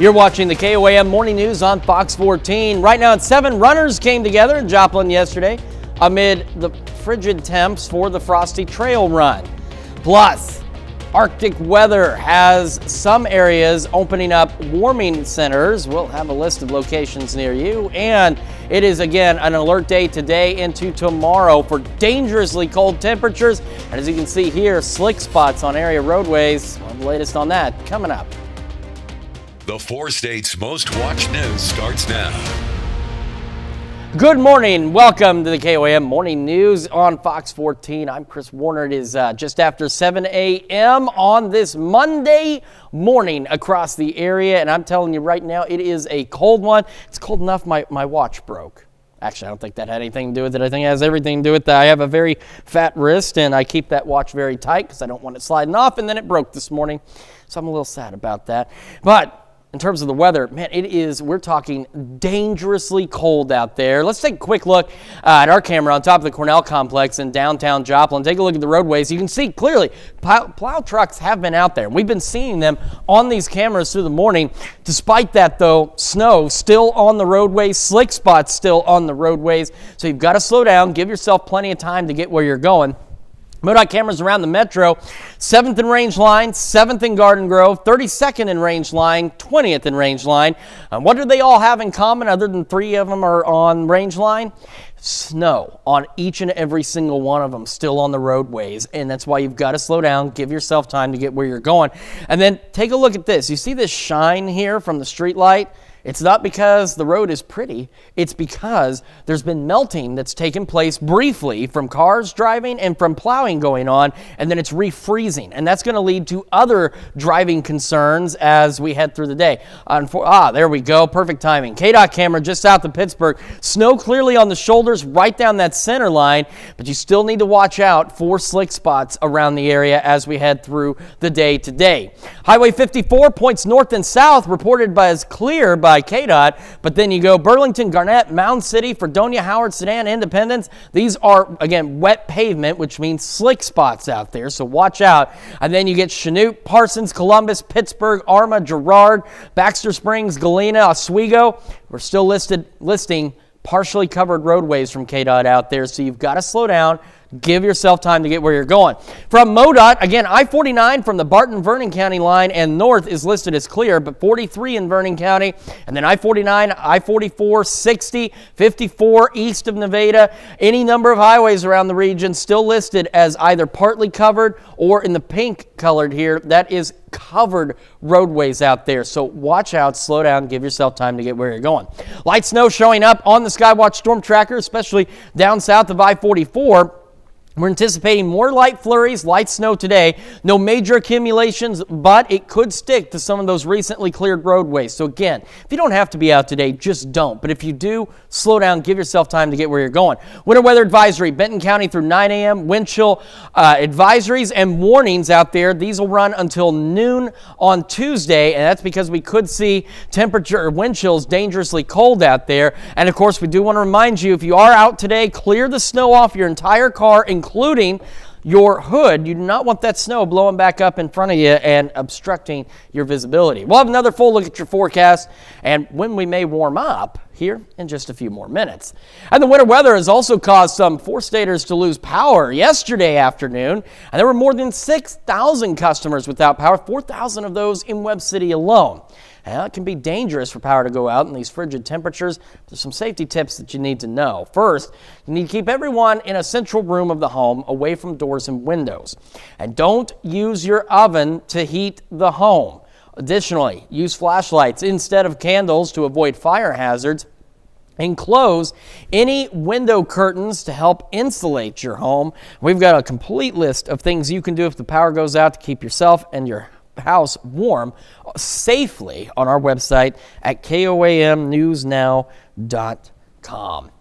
You're watching the KOAM Morning News on Fox 14. Right now at 7, runners came together in Joplin yesterday amid the frigid temps for the Frosty Trail Run. Plus, Arctic weather has some areas opening up warming centers. We'll have a list of locations near you. And it is, again, an alert day today into tomorrow for dangerously cold temperatures. And as you can see here, slick spots on area roadways. Well, the latest on that coming up. The 4 states' most watched news starts now. Good morning. Welcome to the KOAM Morning News on Fox 14. I'm Chris Warner. It is just after 7 a.m. on this Monday morning across the area. And I'm telling you right now, it is a cold one. It's cold enough my watch broke. Actually, I don't think that had anything to do with it. I think it has everything to do with that. I have a very fat wrist, and I keep that watch very tight because I don't want it sliding off. And then it broke this morning, so I'm a little sad about that. But in terms of the weather, man, we're talking dangerously cold out there. Let's take a quick look at our camera on top of the Cornell complex in downtown Joplin. Take a look at the roadways. You can see clearly plow trucks have been out there. We've been seeing them on these cameras through the morning. Despite that, though, snow still on the roadways, slick spots still on the roadways. So you've got to slow down, give yourself plenty of time to get where you're going. MoDOT cameras around the metro, 7th in Range Line, 7th in Garden Grove, 32nd in Range Line, 20th in Range Line. What do they all have in common other than 3 of them are on Range Line? Snow on each and every single one of them still on the roadways, and that's why you've got to slow down, give yourself time to get where you're going. And then take a look at this. You see this shine here from the street light? It's not because the road is pretty, it's because there's been melting that's taken place briefly from cars driving and from plowing going on, and then it's refreezing. And that's going to lead to other driving concerns as we head through the day. There we go, perfect timing. KDOT camera just south of Pittsburgh. Snow clearly on the shoulders right down that center line, but you still need to watch out for slick spots around the area as we head through the day today. Highway 54 points north and south, reported as clear by KDOT, but then you go Burlington, Garnett, Mound City, Fredonia, Howard, Sedan, Independence. These are, again, wet pavement, which means slick spots out there, so watch out. And then you get Chanute, Parsons, Columbus, Pittsburgh, Arma, Girard, Baxter Springs, Galena, Oswego. We're still listing partially covered roadways from KDOT out there, so you've got to slow down. Give yourself time to get where you're going. From MoDOT, again, I-49 from the Barton-Vernon County line and north is listed as clear, but 43 in Vernon County, and then I-49, I-44, 60, 54 east of Nevada. Any number of highways around the region still listed as either partly covered or in the pink colored here. That is covered roadways out there. So watch out, slow down, give yourself time to get where you're going. Light snow showing up on the Skywatch Storm Tracker, especially down south of I-44. We're anticipating more light flurries, light snow today. No major accumulations, but it could stick to some of those recently cleared roadways. So again, if you don't have to be out today, just don't. But if you do, slow down, give yourself time to get where you're going. Winter weather advisory, Benton County through 9 a.m. Wind chill advisories and warnings out there. These will run until noon on Tuesday, and that's because we could see temperature or wind chills dangerously cold out there. And of course, we do want to remind you, if you are out today, clear the snow off your entire car, including your hood. You do not want that snow blowing back up in front of you and obstructing your visibility. We'll have another full look at your forecast and when we may warm up here in just a few more minutes. And the winter weather has also caused some 4-staters to lose power yesterday afternoon, and there were more than 6,000 customers without power, 4,000 of those in Webb City alone. Now, it can be dangerous for power to go out in these frigid temperatures. There's some safety tips that you need to know. First, you need to keep everyone in a central room of the home away from doors and windows. And don't use your oven to heat the home. Additionally, use flashlights instead of candles to avoid fire hazards. And close any window curtains to help insulate your home. We've got a complete list of things you can do if the power goes out to keep yourself and your house warm safely on our website at koamnewsnow.com.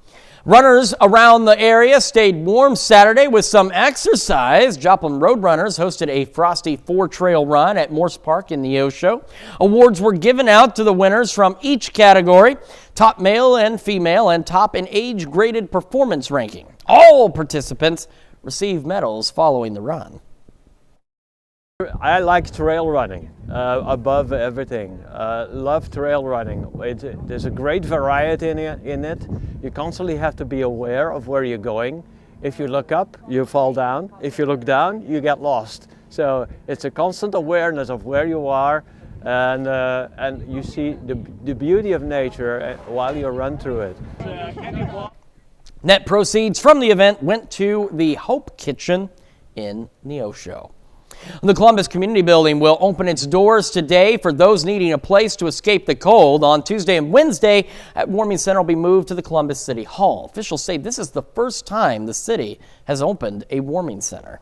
Runners around the area stayed warm Saturday with some exercise. Joplin Roadrunners hosted a Frosty 4-trail run at Morse Park in Neosho. Awards were given out to the winners from each category, top male and female, and top in age-graded performance ranking. All participants received medals following the run. I like trail running above everything. Love trail running. There's a great variety in it. You constantly have to be aware of where you're going. If you look up, you fall down. If you look down, you get lost. So it's a constant awareness of where you are, and you see the beauty of nature while you run through it. Net proceeds from the event went to the Hope Kitchen in Neosho. The Columbus Community Building will open its doors today for those needing a place to escape the cold. On Tuesday and Wednesday, a warming center will be moved to the Columbus City Hall. Officials say this is the first time the city has opened a warming center.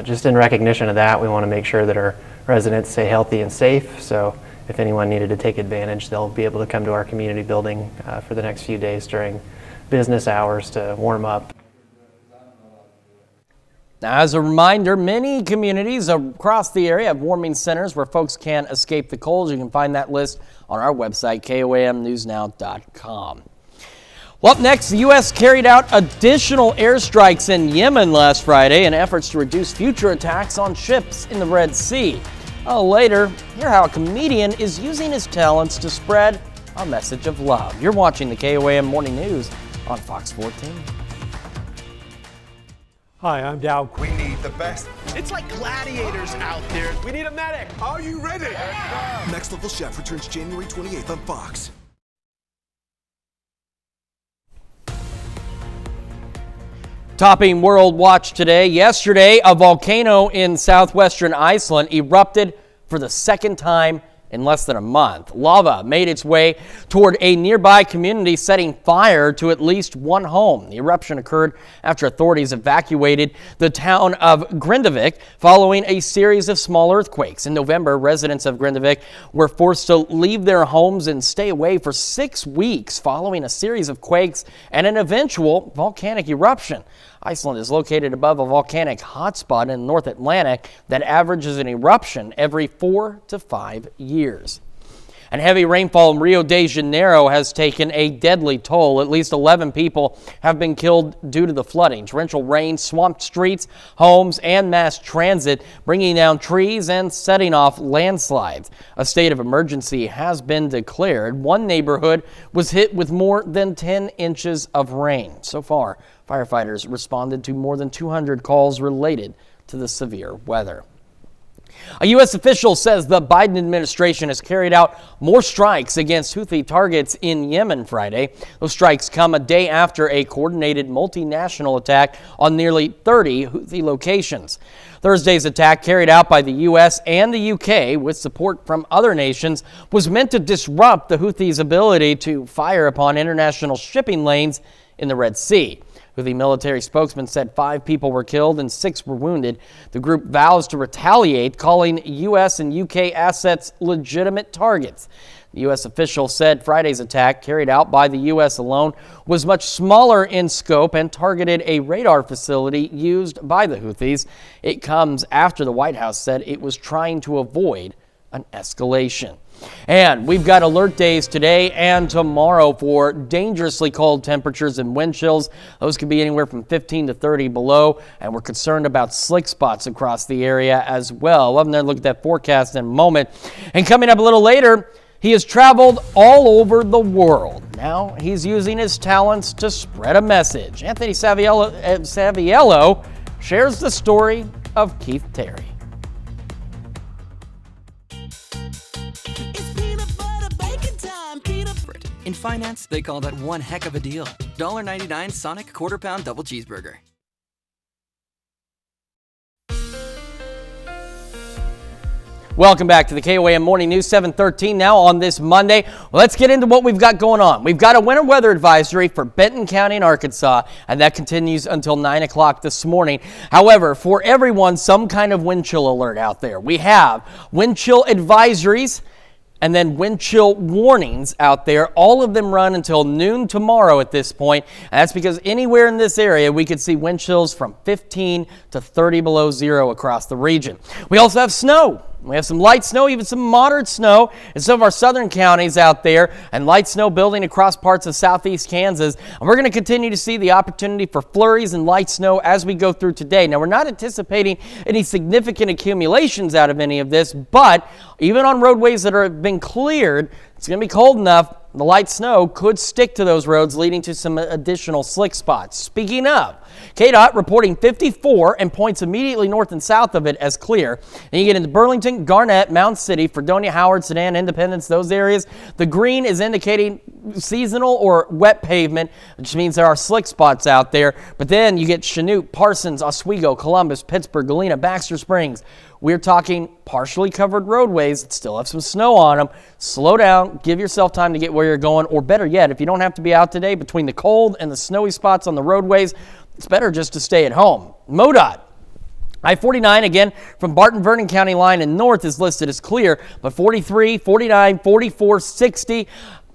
Just in recognition of that, we want to make sure that our residents stay healthy and safe. So if anyone needed to take advantage, they'll be able to come to our community building for the next few days during business hours to warm up. Now, as a reminder, many communities across the area have warming centers where folks can escape the cold. You can find that list on our website, KOAMnewsnow.com. Well, up next, the U.S. carried out additional airstrikes in Yemen last Friday in efforts to reduce future attacks on ships in the Red Sea. Later, hear how a comedian is using his talents to spread a message of love. You're watching the KOAM Morning News on Fox 14. Hi, I'm Dow. We need the best. It's like gladiators out there. We need a medic. Are you ready? Next Level Chef returns January 28th on Fox. Topping World Watch today. Yesterday, a volcano in southwestern Iceland erupted for the second time in less than a month. Lava made its way toward a nearby community, setting fire to at least one home. The eruption occurred after authorities evacuated the town of Grindavik following a series of small earthquakes. In November, residents of Grindavik were forced to leave their homes and stay away for 6 weeks following a series of quakes and an eventual volcanic eruption. Iceland is located above a volcanic hotspot in the North Atlantic that averages an eruption every 4 to 5 years. And heavy rainfall in Rio de Janeiro has taken a deadly toll. At least 11 people have been killed due to the flooding. Torrential rain swamped streets, homes, and mass transit, bringing down trees and setting off landslides. A state of emergency has been declared. One neighborhood was hit with more than 10 inches of rain. So far, firefighters responded to more than 200 calls related to the severe weather. A U.S. official says the Biden administration has carried out more strikes against Houthi targets in Yemen Friday. Those strikes come a day after a coordinated multinational attack on nearly 30 Houthi locations. Thursday's attack, carried out by the U.S. and the U.K. with support from other nations, was meant to disrupt the Houthis' ability to fire upon international shipping lanes in the Red Sea. Houthi military spokesman said 5 people were killed and 6 were wounded. The group vows to retaliate, calling U.S. and U.K. assets legitimate targets. The U.S. official said Friday's attack, carried out by the U.S. alone, was much smaller in scope and targeted a radar facility used by the Houthis. It comes after the White House said it was trying to avoid an escalation. And we've got alert days today and tomorrow for dangerously cold temperatures and wind chills. Those could be anywhere from 15 to 30 below, and we're concerned about slick spots across the area as well. We'll have a look at that forecast in a moment. And coming up a little later, he has traveled all over the world. Now he's using his talents to spread a message. Anthony Saviello shares the story of Keith Terry. In finance, they call that one heck of a deal. $1.99 Sonic Quarter Pound Double Cheeseburger. Welcome back to the KOAM Morning News, 7:13 now on this Monday. Let's get into what we've got going on. We've got a winter weather advisory for Benton County and Arkansas, and that continues until 9 o'clock this morning. However, for everyone, some kind of wind chill alert out there. We have wind chill advisories and then wind chill warnings out there. All of them run until noon tomorrow at this point. And that's because anywhere in this area, we could see wind chills from 15 to 30 below zero across the region. We also have snow We have some light snow, even some moderate snow in some of our southern counties out there, and light snow building across parts of southeast Kansas. And we're going to continue to see the opportunity for flurries and light snow as we go through today. Now, we're not anticipating any significant accumulations out of any of this, but even on roadways that have been cleared, it's going to be cold enough. The light snow could stick to those roads, leading to some additional slick spots. Speaking of, KDOT reporting 54 and points immediately north and south of it as clear. Then you get into Burlington, Garnett, Mound City, Fredonia, Howard, Sedan, Independence, those areas. The green is indicating seasonal or wet pavement, which means there are slick spots out there. But then you get Chanute, Parsons, Oswego, Columbus, Pittsburgh, Galena, Baxter Springs. We're talking partially covered roadways that still have some snow on them. Slow down, give yourself time to get where you're going, or better yet, if you don't have to be out today, between the cold and the snowy spots on the roadways, it's better just to stay at home. MoDOT. I-49, again, from Barton-Vernon County line and north is listed as clear, but 43, 49, 44, 60,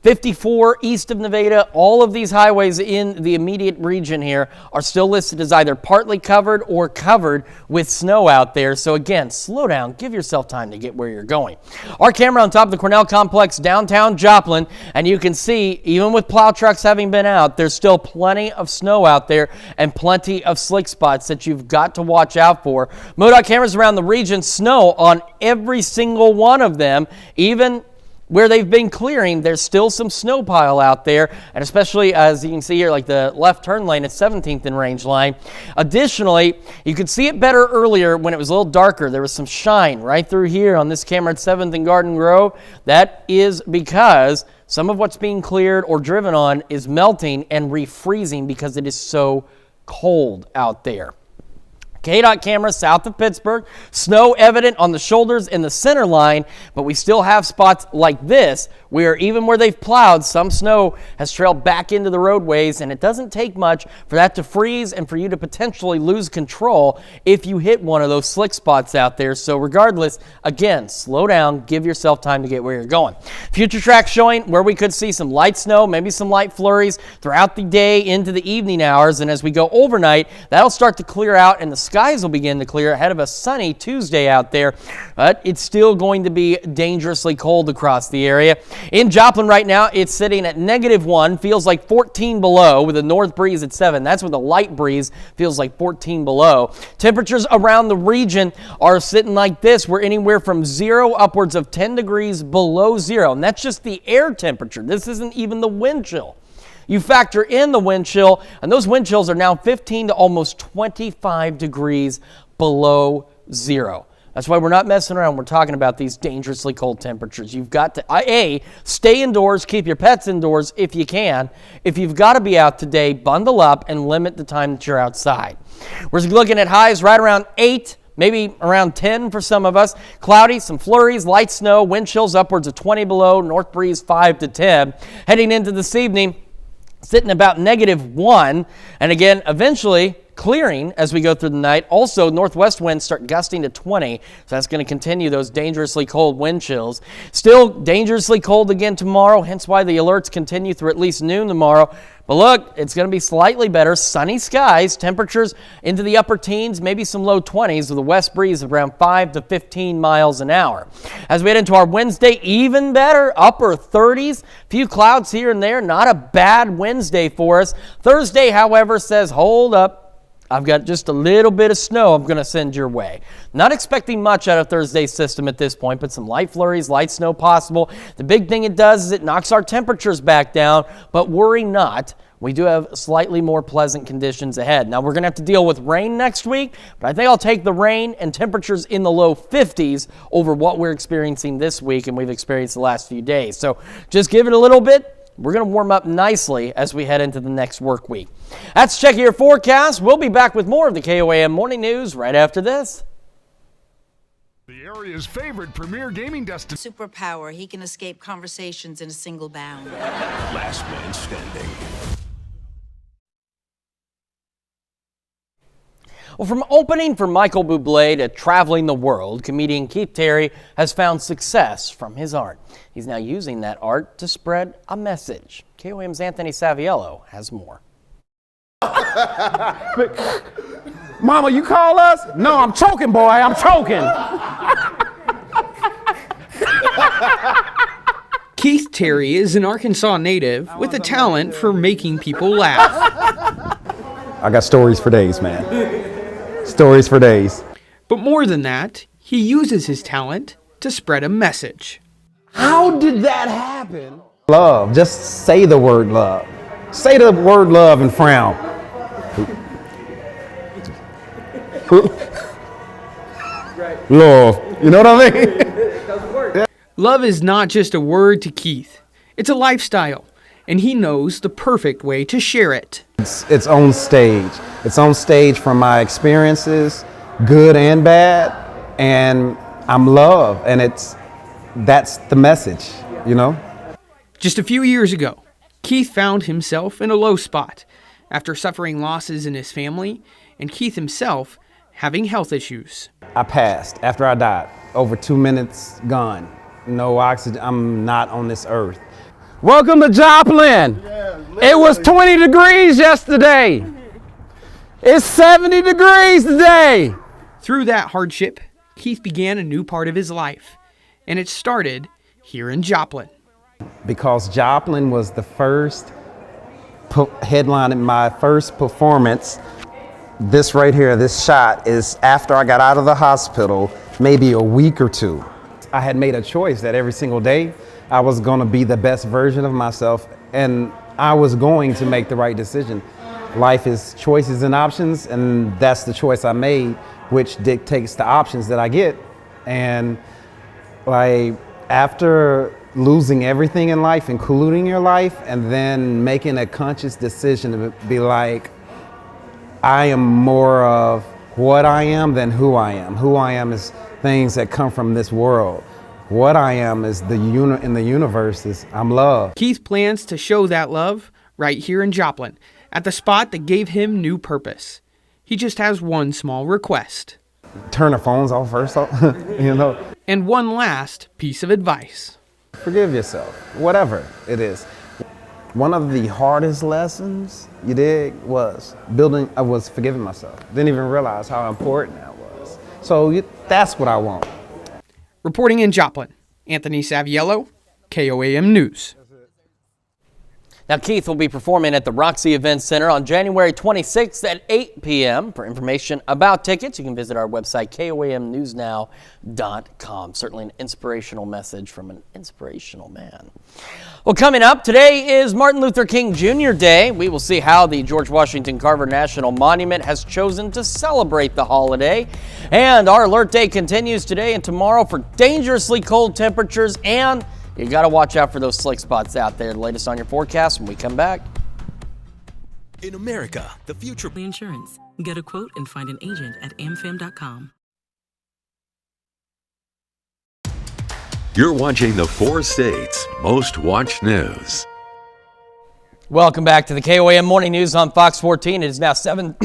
54 east of Nevada, all of these highways in the immediate region here are still listed as either partly covered or covered with snow out there. So again, slow down, give yourself time to get where you're going. Our camera on top of the Cornell Complex, downtown Joplin, and you can see, even with plow trucks having been out, there's still plenty of snow out there and plenty of slick spots that you've got to watch out for. MoDOT cameras around the region, snow on every single one of them, even where they've been clearing, there's still some snow pile out there, and especially as you can see here, like the left turn lane at 17th and Range Line. Additionally, you could see it better earlier when it was a little darker. There was some shine right through here on this camera at 7th and Garden Grove. That is because some of what's being cleared or driven on is melting and refreezing because it is so cold out there. KDOT camera south of Pittsburgh, snow evident on the shoulders in the center line, but we still have spots like this where even where they've plowed, some snow has trailed back into the roadways, and it doesn't take much for that to freeze and for you to potentially lose control if you hit one of those slick spots out there. So regardless, again, slow down, give yourself time to get where you're going. Future track showing where we could see some light snow, maybe some light flurries throughout the day into the evening hours, and as we go overnight, that'll start to clear out and the skies will begin to clear ahead of a sunny Tuesday out there, but it's still going to be dangerously cold across the area. In Joplin right now, it's sitting at -1, feels like 14 below with a north breeze at 7. That's with a light breeze, feels like 14 below. Temperatures around the region are sitting like this. We're anywhere from 0 upwards of 10 degrees below 0, and that's just the air temperature. This isn't even the wind chill. You factor in the wind chill, and those wind chills are now 15 to almost 25 degrees below 0. That's why we're not messing around. We're talking about these dangerously cold temperatures. You've got to, stay indoors, keep your pets indoors if you can. If you've got to be out today, bundle up and limit the time that you're outside. We're looking at highs right around 8, maybe around 10 for some of us. Cloudy, some flurries, light snow, wind chills upwards of 20 below, north breeze 5 to 10. Heading into this evening, sitting about -1, and again, eventually clearing as we go through the night. Also, northwest winds start gusting to 20, so that's going to continue those dangerously cold wind chills. Still dangerously cold again tomorrow, hence why the alerts continue through at least noon tomorrow. But look, it's going to be slightly better. Sunny skies, temperatures into the upper teens, maybe some low 20s with a west breeze of around 5 to 15 miles an hour. As we head into our Wednesday, even better, upper 30s. Few clouds here and there, not a bad Wednesday for us. Thursday, however, says, hold up. I've got just a little bit of snow I'm going to send your way. Not expecting much out of Thursday's system at this point, but some light flurries, light snow possible. The big thing it does is it knocks our temperatures back down, but worry not. We do have slightly more pleasant conditions ahead. Now, we're going to have to deal with rain next week, but I think I'll take the rain and temperatures in the low 50s over what we're experiencing this week and we've experienced the last few days. So just give it a little bit. We're going to warm up nicely as we head into the next work week. That's Check Your Forecast. We'll be back with more of the KOAM Morning News right after this. The area's favorite premier gaming destination. Superpower. He can escape conversations in a single bound. Last man standing. Well, from opening for Michael Bublé to traveling the world, comedian Keith Terry has found success from his art. He's now using that art to spread a message. KOAM's Anthony Saviello has more. Mama, you call us? No, I'm choking, boy. I'm choking. Terry is an Arkansas native with a talent for making people laugh. I got stories for days, man. Stories for days. But more than that, he uses his talent to spread a message. How did that happen? Love. Just say the word love. Say the word love and frown. Love. You know what I mean? Love is not just a word to Keith. It's a lifestyle, and he knows the perfect way to share it. It's on stage. It's on stage from my experiences, good and bad, and I'm love, and that's the message, you know? Just a few years ago, Keith found himself in a low spot after suffering losses in his family and Keith himself having health issues. I passed after I died. Over 2 minutes gone. No oxygen. I'm not on this earth. Welcome to Joplin. It was 20 degrees yesterday. It's 70 degrees today. Through that hardship, Keith began a new part of his life, and it started here in Joplin. Because Joplin was the first headline in my first performance. This right here, this shot is after I got out of the hospital, maybe a week or two. I had made a choice that every single day I was going to be the best version of myself, and I was going to make the right decision. Life is choices and options, and that's the choice I made, which dictates the options that I get. And like after losing everything in life, including your life, and then making a conscious decision to be like, I am more of what I am than who I am. Who I am is things that come from this world. What I am is in the universe is I'm love. Keith plans to show that love right here in Joplin, at the spot that gave him new purpose. He just has one small request. Turn the phones off first, you know. And one last piece of advice. Forgive yourself, whatever it is. One of the hardest lessons you did was forgiving myself. Didn't even realize how important that was. So that's what I want. Reporting in Joplin, Anthony Saviello, KOAM News. Now, Keith will be performing at the Roxy Event Center on January 26th at 8 p.m. For information about tickets, you can visit our website, koamnewsnow.com. Certainly an inspirational message from an inspirational man. Well, coming up, today is Martin Luther King Jr. Day. We will see how the George Washington Carver National Monument has chosen to celebrate the holiday. And our alert day continues today and tomorrow for dangerously cold temperatures, and you got to watch out for those slick spots out there. The latest on your forecast when we come back. In America, the future. Insurance. Get a quote and find an agent at amfam.com. You're watching the 4 states' most watched news. Welcome back to the KOAM Morning News on Fox 14. It is now 27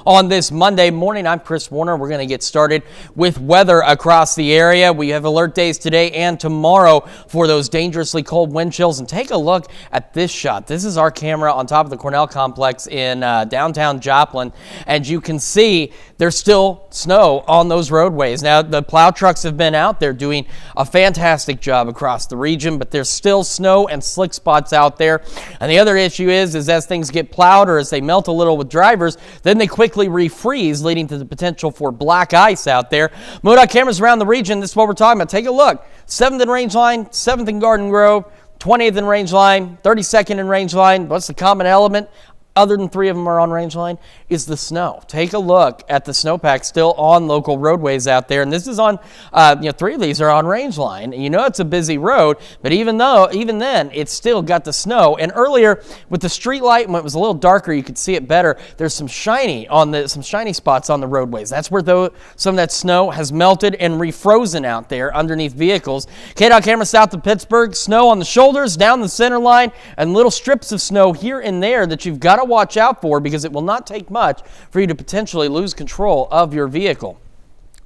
on this Monday morning. I'm Chris Warner. We're going to get started with weather across the area. We have alert days today and tomorrow for those dangerously cold wind chills. And take a look at this shot. This is our camera on top of the Cornell Complex in downtown Joplin. And you can see there's still snow on those roadways. Now, the plow trucks have been out. They're doing a fantastic job across the region, but there's still snow and slick spots out there. And the other issue is as things get plowed or as they melt a little with drivers, then they quickly refreeze, leading to the potential for black ice out there. MoDOT cameras around the region, this is what we're talking about. Take a look. 7th in Rangeline, 7th in Garden Grove, 20th in Rangeline, 32nd in Rangeline. What's the common element? Other than 3 of them are on Rangeline, is the snow. Take a look at the snowpack still on local roadways out there. And this is on, 3 of these are on Rangeline. You know it's a busy road, but even then, it's still got the snow. And earlier, with the street light, when it was a little darker, you could see it better. There's some shiny spots on the roadways. That's where some of that snow has melted and refrozen out there underneath vehicles. KDOT camera south of Pittsburgh, snow on the shoulders, down the center line, and little strips of snow here and there that you've got to watch out for, because it will not take much for you to potentially lose control of your vehicle.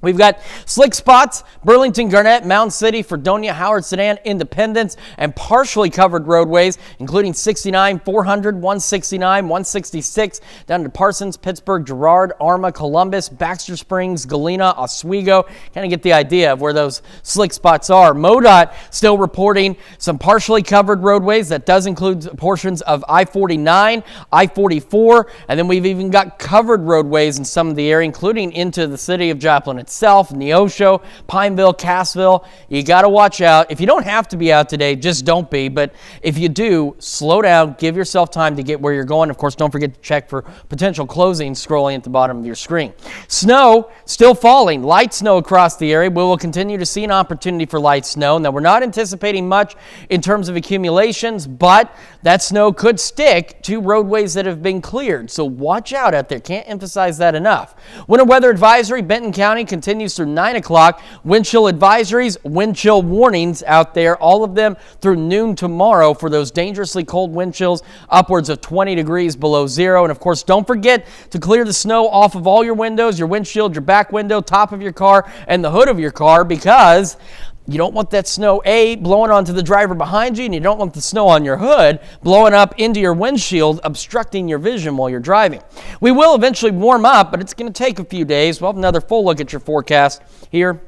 We've got slick spots, Burlington, Garnett, Mound City, Fredonia, Howard, Sedan, Independence, and partially covered roadways, including 69, 400, 169, 166, down to Parsons, Pittsburgh, Girard, Arma, Columbus, Baxter Springs, Galena, Oswego. Kind of get the idea of where those slick spots are. MoDOT still reporting some partially covered roadways. That does include portions of I-49, I-44, and then we've even got covered roadways in some of the area, including into the city of Joplin itself, Neosho, Pineville, Cassville. You got to watch out. If you don't have to be out today, just don't be. But if you do, slow down, give yourself time to get where you're going. Of course, don't forget to check for potential closings scrolling at the bottom of your screen. Snow still falling, light snow across the area. We will continue to see an opportunity for light snow. Now, we're not anticipating much in terms of accumulations, but that snow could stick to roadways that have been cleared. So watch out out there. Can't emphasize that enough. Winter weather advisory, Benton County continues through 9 o'clock. Wind chill advisories, wind chill warnings out there, all of them through noon tomorrow for those dangerously cold wind chills, upwards of 20 degrees below zero. And of course, don't forget to clear the snow off of all your windows, your windshield, your back window, top of your car, and the hood of your car, because you don't want that snow, A, blowing onto the driver behind you, and you don't want the snow on your hood blowing up into your windshield, obstructing your vision while you're driving. We will eventually warm up, but it's going to take a few days. We'll have another full look at your forecast here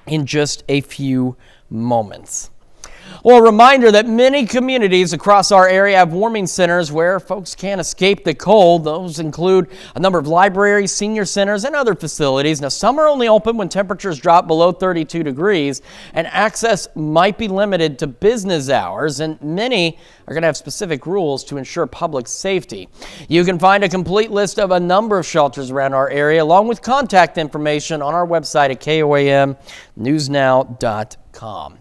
in just a few moments. Well, a reminder that many communities across our area have warming centers where folks can't escape the cold. Those include a number of libraries, senior centers, and other facilities. Now, some are only open when temperatures drop below 32 degrees, and access might be limited to business hours, and many are going to have specific rules to ensure public safety. You can find a complete list of a number of shelters around our area, along with contact information on our website at koamnewsnow.com.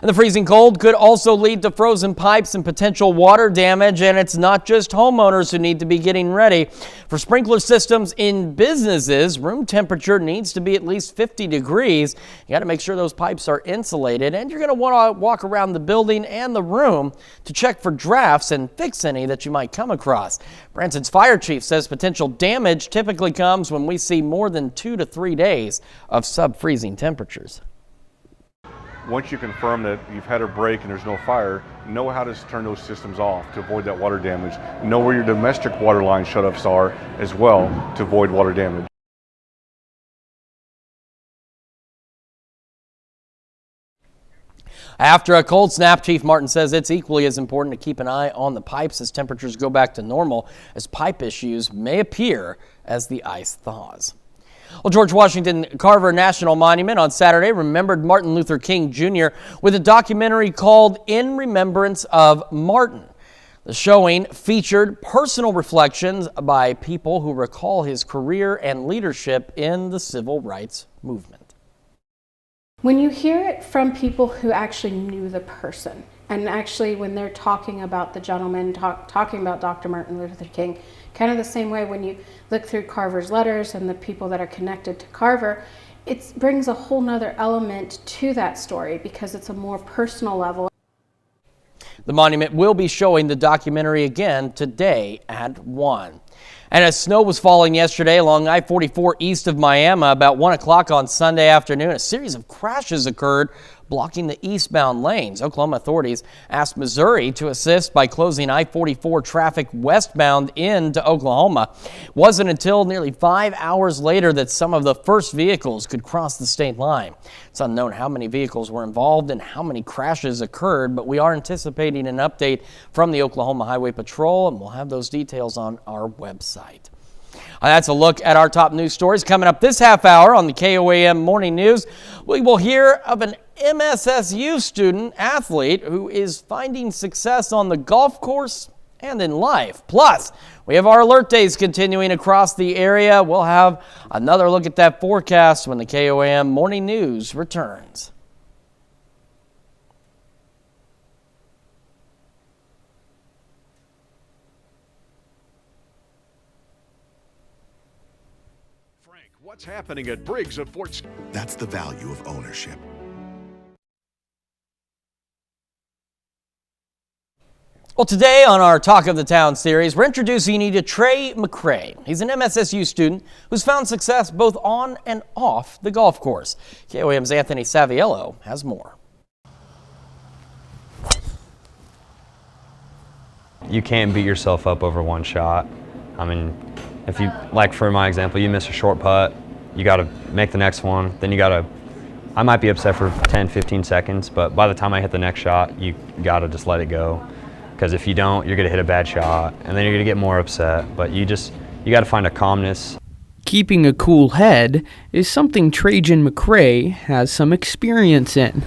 And the freezing cold could also lead to frozen pipes and potential water damage, and it's not just homeowners who need to be getting ready. For sprinkler systems in businesses, room temperature needs to be at least 50 degrees. You got to make sure those pipes are insulated, and you're going to want to walk around the building and the room to check for drafts and fix any that you might come across. Branson's fire chief says potential damage typically comes when we see more than 2 to 3 days of sub-freezing temperatures. Once you confirm that you've had a break and there's no fire, know how to turn those systems off to avoid that water damage. Know where your domestic water line shutoffs are as well to avoid water damage. After a cold snap, Chief Martin says it's equally as important to keep an eye on the pipes as temperatures go back to normal, as pipe issues may appear as the ice thaws. Well, George Washington Carver National Monument on Saturday remembered Martin Luther King Jr. with a documentary called In Remembrance of Martin. The showing featured personal reflections by people who recall his career and leadership in the civil rights movement. When you hear it from people who actually knew the person, and actually when they're talking about the gentleman, talking about Dr. Martin Luther King, kind of the same way when you look through Carver's letters and the people that are connected to Carver, it brings a whole nother element to that story because it's a more personal level. The monument will be showing the documentary again today at 1. And as snow was falling yesterday along I-44 east of Miami about 1 o'clock on Sunday afternoon, a series of crashes occurred blocking the eastbound lanes. Oklahoma authorities asked Missouri to assist by closing I-44 traffic westbound into Oklahoma. It wasn't until nearly 5 hours later that some of the first vehicles could cross the state line. It's unknown how many vehicles were involved and how many crashes occurred, but we are anticipating an update from the Oklahoma Highway Patrol, and we'll have those details on our website. That's a look at our top news stories. Coming up this half hour on the KOAM Morning News, we will hear of an MSSU student athlete who is finding success on the golf course and in life. Plus, we have our alert days continuing across the area. We'll have another look at that forecast when the KOAM Morning News returns. What's happening at Briggs of Fort Scott? That's the value of ownership. Well, today on our Talk of the Town series, we're introducing you to Trey McCray. He's an MSSU student who's found success both on and off the golf course. KOAM's Anthony Saviello has more. You can't beat yourself up over one shot. I mean, if you, like for my example, you miss a short putt, you got to make the next one, then you got to, I might be upset for 10, 15 seconds, but by the time I hit the next shot, you got to just let it go. Because if you don't, you're going to hit a bad shot, and then you're going to get more upset. But you got to find a calmness. Keeping a cool head is something Trajan McCray has some experience in.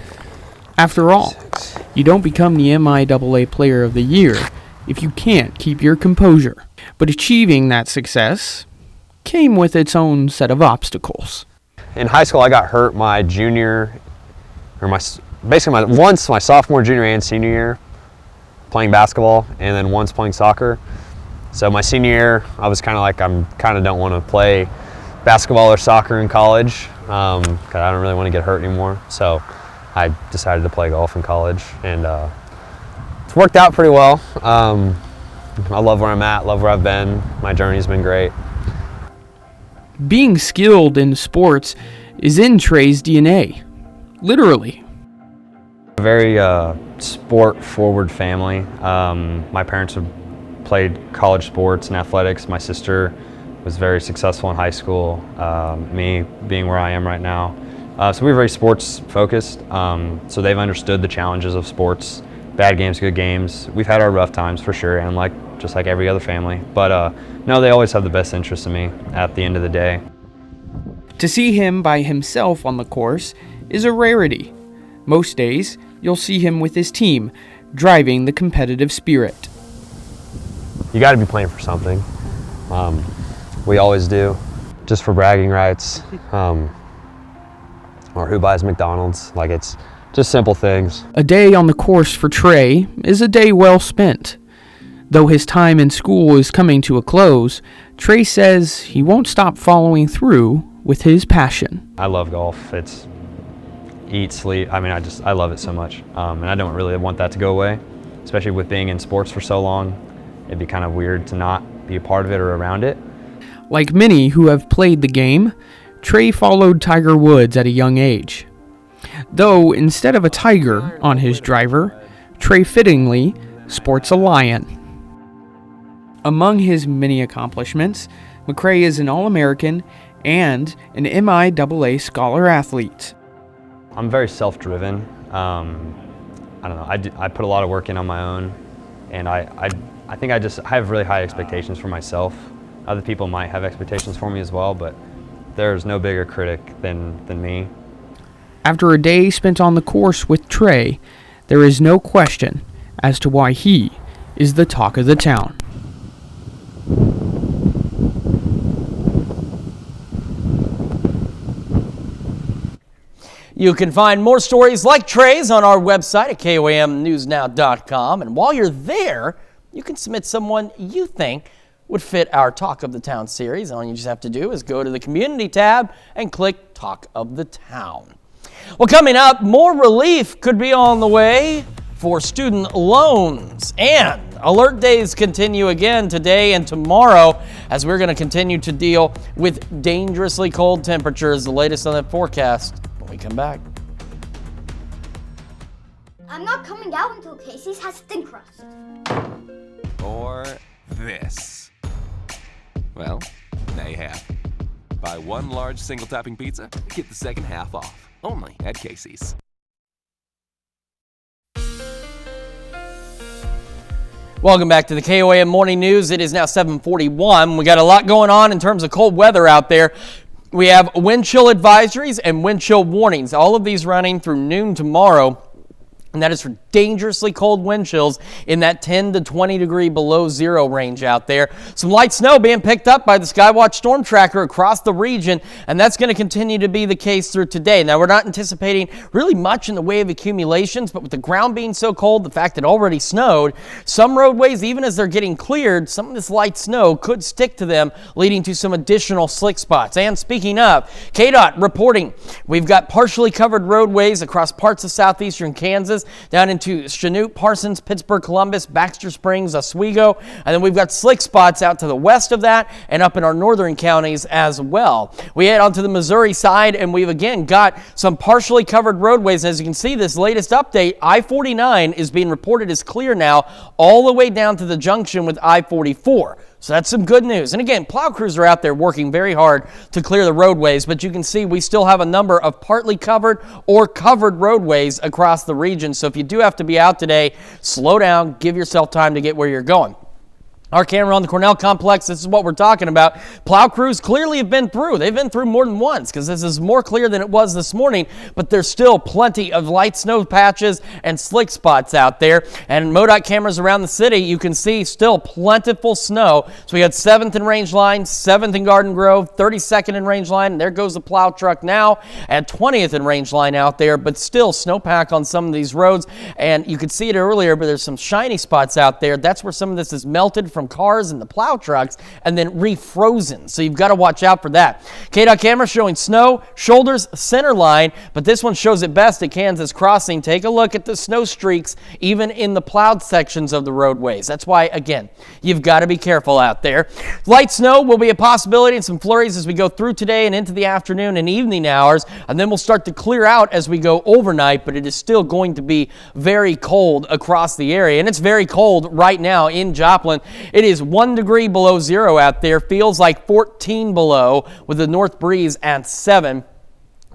After all, you don't become the MIAA Player of the Year if you can't keep your composure. But achieving that success came with its own set of obstacles. In high school, I got hurt my junior, or once my sophomore, junior, and senior year playing basketball, and then once playing soccer. So my senior year, I was kind of like, don't want to play basketball or soccer in college because I don't really want to get hurt anymore. So I decided to play golf in college, and it's worked out pretty well. I love where I'm at, love where I've been. My journey's been great. Being skilled in sports is in Trey's DNA, literally. A very sport-forward family. My parents have played college sports and athletics. My sister was very successful in high school, me being where I am right now. So we're very sports-focused, so they've understood the challenges of sports, bad games, good games. We've had our rough times for sure, and just like every other family. But no, they always have the best interest in me at the end of the day. To see him by himself on the course is a rarity. Most days, you'll see him with his team, driving the competitive spirit. You got to be playing for something. We always do, just for bragging rights, or who buys McDonald's. It's just simple things. A day on the course for Trey is a day well spent. Though his time in school is coming to a close, Trey says he won't stop following through with his passion. I love golf. It's eat, sleep. I mean, I love it so much. And I don't really want that to go away, especially with being in sports for so long. It'd be kind of weird to not be a part of it or around it. Like many who have played the game, Trey followed Tiger Woods at a young age. Though instead of a tiger on his driver, Trey fittingly sports a lion. Among his many accomplishments, McCray is an All-American and an MIAA Scholar Athlete. I'm very self-driven. I don't know, I put a lot of work in on my own, and I think I have really high expectations for myself. Other people might have expectations for me as well, but there's no bigger critic than me. After a day spent on the course with Trey, there is no question as to why he is the talk of the town. You can find more stories like Trey's on our website at KOAMnewsnow.com. And while you're there, you can submit someone you think would fit our Talk of the Town series. All you just have to do is go to the Community tab and click Talk of the Town. Well, coming up, more relief could be on the way for student loans. And alert days continue again today and tomorrow as we're going to continue to deal with dangerously cold temperatures. The latest on that forecast when we come back. I'm not coming out until Casey's has thin crust. Or this. Well, now you have. Buy one large single topping pizza, get the second half off. Only at Casey's. Welcome back to the KOAM Morning News. It is now 7:41. We got a lot going on in terms of cold weather out there. We have wind chill advisories and wind chill warnings. All of these running through noon tomorrow. And that is for dangerously cold wind chills in that 10 to 20 degree below zero range out there. Some light snow being picked up by the Skywatch Storm Tracker across the region, and that's going to continue to be the case through today. Now, we're not anticipating really much in the way of accumulations, but with the ground being so cold, the fact that it already snowed, some roadways, even as they're getting cleared, some of this light snow could stick to them, leading to some additional slick spots. And speaking of, KDOT reporting, we've got partially covered roadways across parts of southeastern Kansas. Kansas, down into Chanute, Parsons, Pittsburgh, Columbus, Baxter Springs, Oswego, and then we've got slick spots out to the west of that and up in our northern counties as well. We head onto the Missouri side, and we've again got some partially covered roadways. As you can see, this latest update, I-49 is being reported as clear now all the way down to the junction with I-44. So that's some good news. And again, plow crews are out there working very hard to clear the roadways, but you can see we still have a number of partly covered or covered roadways across the region. So if you do have to be out today, slow down, give yourself time to get where you're going. Our camera on the Cornell complex, this is what we're talking about. Plow crews clearly have been through. They've been through more than once because this is more clear than it was this morning, but there's still plenty of light snow patches and slick spots out there. And MoDOT cameras around the city, you can see still plentiful snow. So we got 7th and Range Line, 7th and Garden Grove, 32nd and Range Line. And there goes the plow truck now at 20th and Range Line out there, but still snowpack on some of these roads. And you could see it earlier, but there's some shiny spots out there. That's where some of this is melted from cars and the plow trucks and then refrozen. So you've got to watch out for that. KDOT camera showing snow, shoulders, center line, but this one shows it best at Kansas Crossing. Take a look at the snow streaks even in the plowed sections of the roadways. That's why, again, you've got to be careful out there. Light snow will be a possibility and some flurries as we go through today and into the afternoon and evening hours, and then we'll start to clear out as we go overnight, but it is still going to be very cold across the area, and it's very cold right now in Joplin. It is 1 degree below zero out there, feels like 14 below with the north breeze at 7.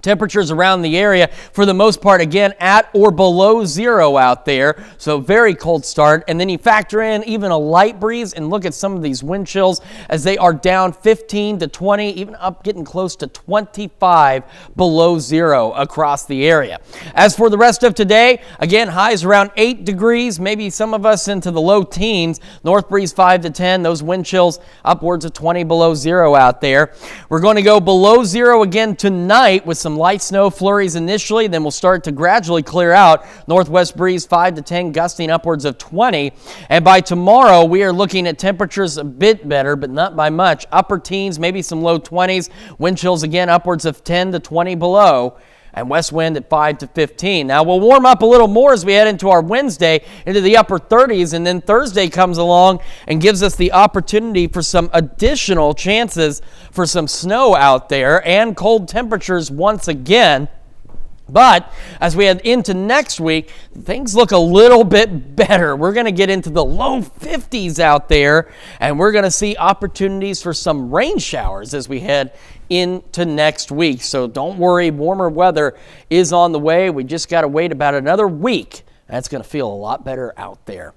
Temperatures around the area, for the most part, again, at or below zero out there. So very cold start. And then you factor in even a light breeze and look at some of these wind chills as they are down 15 to 20, even up getting close to 25 below zero across the area. As for the rest of today, again, highs around 8 degrees, maybe some of us into the low teens. North breeze 5 to 10, those wind chills upwards of 20 below zero out there. We're going to go below zero again tonight with some light snow flurries initially, then we'll start to gradually clear out. Northwest breeze 5 to 10, gusting upwards of 20. And by tomorrow, we are looking at temperatures a bit better, but not by much. Upper teens, maybe some low 20s. Wind chills again upwards of 10 to 20 below. And west wind at 5 to 15. Now, we'll warm up a little more as we head into our Wednesday into the upper 30s, and then Thursday comes along and gives us the opportunity for some additional chances for some snow out there and cold temperatures once again. But as we head into next week, things look a little bit better. We're going to get into the low 50s out there, and we're going to see opportunities for some rain showers as we head into next week. So don't worry, warmer weather is on the way. We just got to wait about another week. That's going to feel a lot better out there.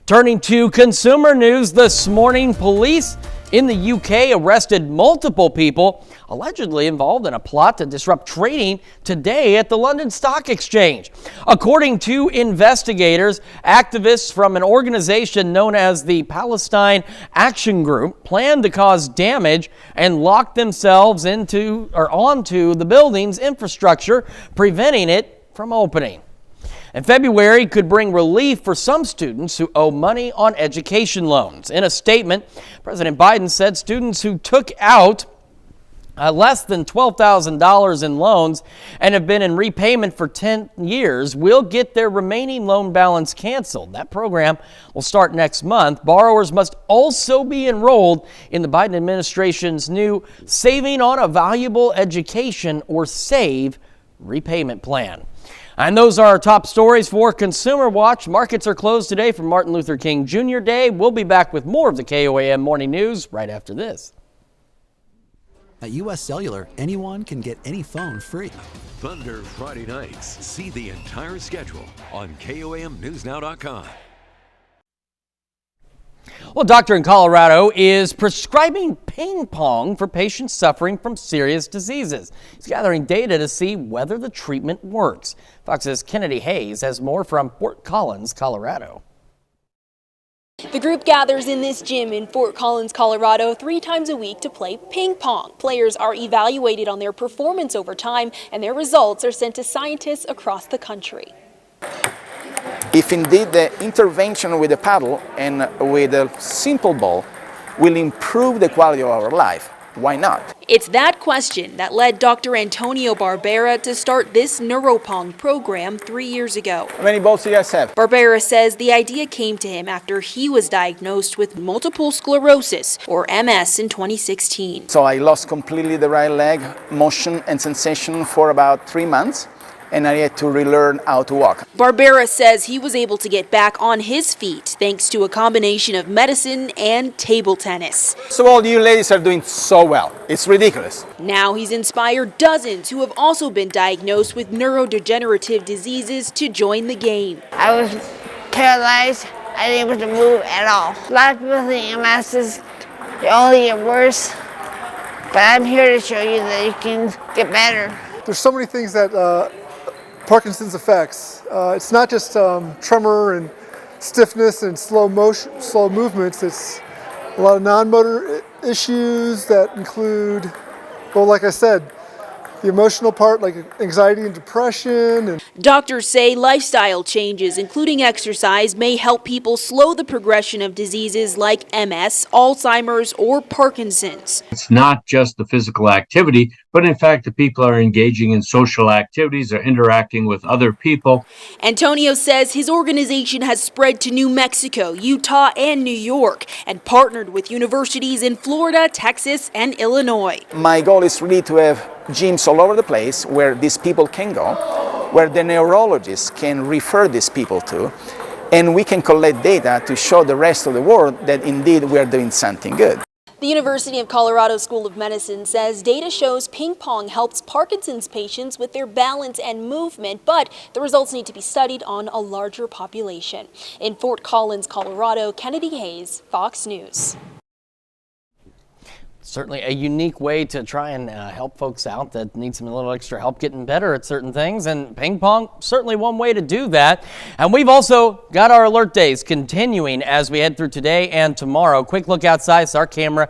Turning to consumer news this morning, police in the UK arrested multiple people allegedly involved in a plot to disrupt trading today at the London Stock Exchange. According to investigators, activists from an organization known as the Palestine Action Group planned to cause damage and lock themselves onto the building's infrastructure, preventing it from opening. And February could bring relief for some students who owe money on education loans. In a statement, President Biden said students who took out less than $12,000 in loans and have been in repayment for 10 years will get their remaining loan balance canceled. That program will start next month. Borrowers must also be enrolled in the Biden administration's new Saving on a Valuable Education, or SAVE, repayment plan. And those are our top stories for Consumer Watch. Markets are closed today for Martin Luther King Jr. Day. We'll be back with more of the KOAM Morning News right after this. At U.S. Cellular, anyone can get any phone free. Thunder Friday nights. See the entire schedule on KOAMNewsNow.com. Well, a doctor in Colorado is prescribing ping pong for patients suffering from serious diseases. He's gathering data to see whether the treatment works. Fox's Kennedy Hayes has more from Fort Collins, Colorado. The group gathers in this gym in Fort Collins, Colorado 3 times a week to play ping pong. Players are evaluated on their performance over time, and their results are sent to scientists across the country. If indeed the intervention with a paddle and with a simple ball will improve the quality of our life, why not? It's that question that led Dr. Antonio Barbera to start this Neuropong program 3 years ago. How many balls do you guys have? Barbera says the idea came to him after he was diagnosed with multiple sclerosis, or MS, in 2016. So I lost completely the right leg motion and sensation for about 3 months, and I had to relearn how to walk. Barbera says he was able to get back on his feet thanks to a combination of medicine and table tennis. So all you ladies are doing so well. It's ridiculous. Now he's inspired dozens who have also been diagnosed with neurodegenerative diseases to join the game. I was paralyzed, unable to move at all. A lot of people think MS is only get worse, but I'm here to show you that you can get better. There's so many things that Parkinson's affects. It's not just tremor and stiffness and slow movements. It's a lot of non-motor issues that include, well, like I said, the emotional part, like anxiety and depression. And doctors say lifestyle changes, including exercise, may help people slow the progression of diseases like MS, Alzheimer's, or Parkinson's. It's not just the physical activity, but in fact, the people are engaging in social activities, they're interacting with other people. Antonio says his organization has spread to New Mexico, Utah, and New York, and partnered with universities in Florida, Texas, and Illinois. My goal is really to have gyms all over the place where these people can go, where the neurologists can refer these people to, and we can collect data to show the rest of the world that indeed we are doing something good. The University of Colorado School of Medicine says data shows ping pong helps Parkinson's patients with their balance and movement, but the results need to be studied on a larger population. In Fort Collins, Colorado, Kennedy Hayes, Fox News. Certainly a unique way to try and help folks out that need some little extra help getting better at certain things, and ping pong, certainly one way to do that. And we've also got our alert days continuing as we head through today and tomorrow. Quick look outside, it's our camera.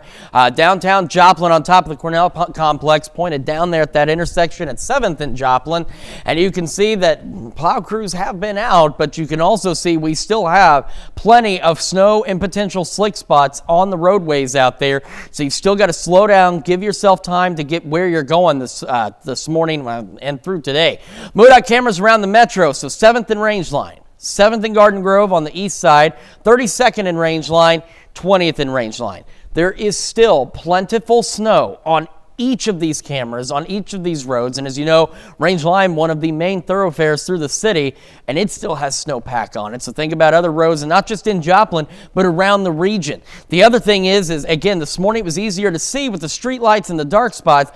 Downtown Joplin on top of the Cornell complex, pointed down there at that intersection at 7th and Joplin. And you can see that plow crews have been out, but you can also see we still have plenty of snow and potential slick spots on the roadways out there. So you've still got to slow down, give yourself time to get where you're going this morning and through today. MoDOT cameras around the metro, so 7th and Rangeline, 7th and Garden Grove on the east side, 32nd and Rangeline, 20th and Rangeline. There is still plentiful snow on each of these cameras, on each of these roads, and as you know, Rangeline, one of the main thoroughfares through the city, and it still has snowpack on it. So think about other roads, and not just in Joplin, but around the region. The other thing is again, this morning it was easier to see with the street lights and the dark spots.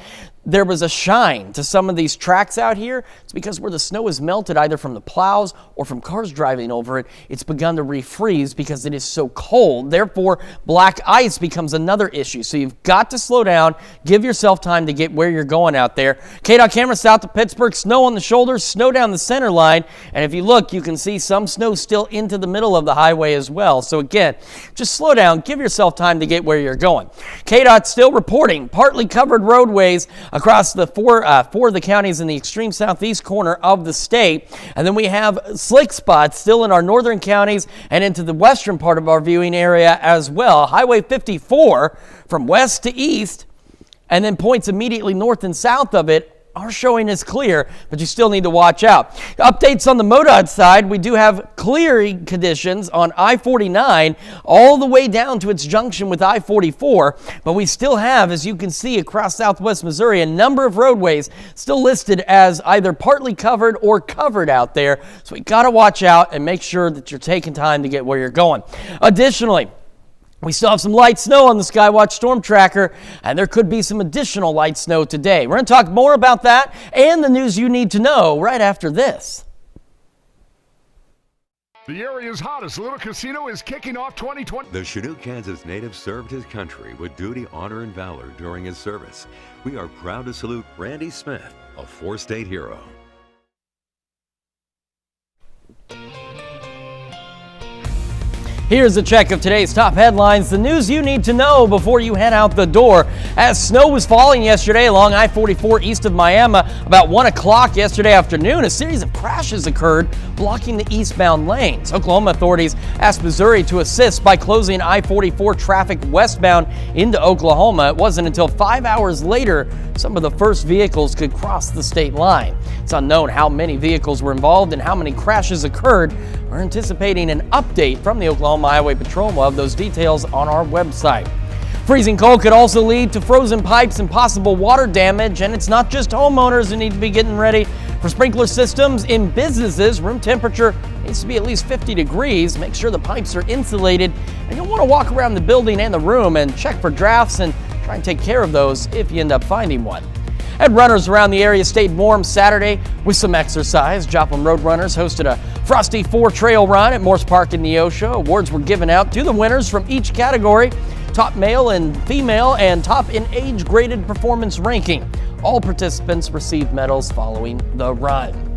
There was a shine to some of these tracks out here. It's because where the snow is melted, either from the plows or from cars driving over it, it's begun to refreeze because it is so cold. Therefore, black ice becomes another issue. So you've got to slow down, give yourself time to get where you're going out there. KDOT camera south of Pittsburgh, snow on the shoulders, snow down the center line. And if you look, you can see some snow still into the middle of the highway as well. So again, just slow down, give yourself time to get where you're going. KDOT still reporting partly covered roadways across the four of the counties in the extreme southeast corner of the state. And then we have slick spots still in our northern counties and into the western part of our viewing area as well. Highway 54 from west to east, and then points immediately north and south of it are showing as clear, but you still need to watch out. Updates on the MoDOT side, we do have clearing conditions on I-49 all the way down to its junction with I-44, but we still have, as you can see across southwest Missouri, a number of roadways still listed as either partly covered or covered out there, so we got to watch out and make sure that you're taking time to get where you're going. Additionally, we still have some light snow on the Skywatch Storm Tracker, and there could be some additional light snow today. We're going to talk more about that and the news you need to know right after this. The area's hottest little casino is kicking off 2020. The Chinook, Kansas native served his country with duty, honor, and valor during his service. We are proud to salute Randy Smith, a four-state hero. Here's a check of today's top headlines, the news you need to know before you head out the door. As snow was falling yesterday along I-44 east of Miami, about 1 o'clock yesterday afternoon, a series of crashes occurred, blocking the eastbound lanes. Oklahoma authorities asked Missouri to assist by closing I-44 traffic westbound into Oklahoma. It wasn't until 5 hours later some of the first vehicles could cross the state line. It's unknown how many vehicles were involved and how many crashes occurred. We're anticipating an update from the Oklahoma Highway Patrol. We'll have those details on our website. Freezing cold could also lead to frozen pipes and possible water damage, and it's not just homeowners who need to be getting ready. For sprinkler systems in businesses, room temperature needs to be at least 50 degrees. Make sure the pipes are insulated, and you'll want to walk around the building and the room and check for drafts and try and take care of those if you end up finding one. And runners around the area stayed warm Saturday with some exercise. Joplin Road Runners hosted a Frosty 4 trail run at Morse Park in Neosho. Awards were given out to the winners from each category: top male and female, and top in age-graded performance ranking. All participants received medals following the run.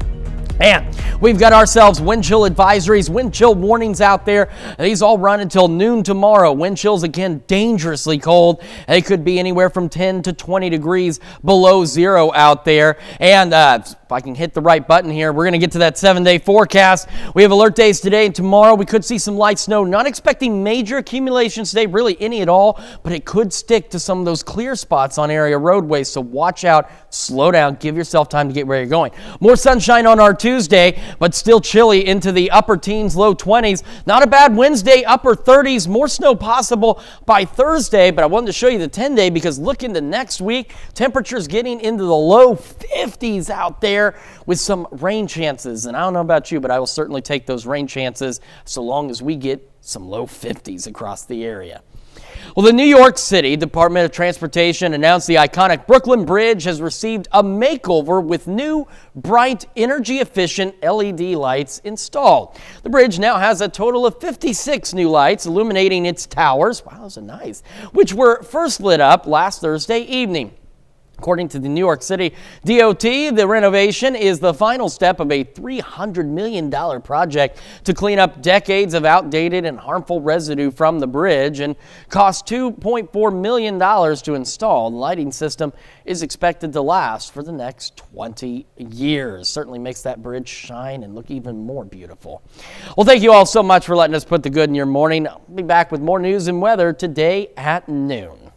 And we've got ourselves wind chill advisories, wind chill warnings out there. These all run until noon tomorrow. Wind chills, again, dangerously cold. They could be anywhere from 10 to 20 degrees below zero out there. And if I can hit the right button here, we're going to get to that 7-day forecast. We have alert days today and tomorrow. We could see some light snow. Not expecting major accumulations today, really any at all, but it could stick to some of those clear spots on area roadways. So watch out, slow down, give yourself time to get where you're going. More sunshine on our Tuesday, but still chilly into the upper teens, low 20s. Not a bad Wednesday, upper 30s. More snow possible by Thursday, but I wanted to show you the 10-day because look into next week. Temperatures getting into the low 50s out there with some rain chances. And I don't know about you, but I will certainly take those rain chances so long as we get some low 50s across the area. Well, the New York City Department of Transportation announced the iconic Brooklyn Bridge has received a makeover with new, bright, energy-efficient LED lights installed. The bridge now has a total of 56 new lights illuminating its towers, wow, those are nice, which were first lit up last Thursday evening. According to the New York City DOT, the renovation is the final step of a $300 million project to clean up decades of outdated and harmful residue from the bridge and cost $2.4 million to install. The lighting system is expected to last for the next 20 years. Certainly makes that bridge shine and look even more beautiful. Well, thank you all so much for letting us put the good in your morning. I'll be back with more news and weather today at noon.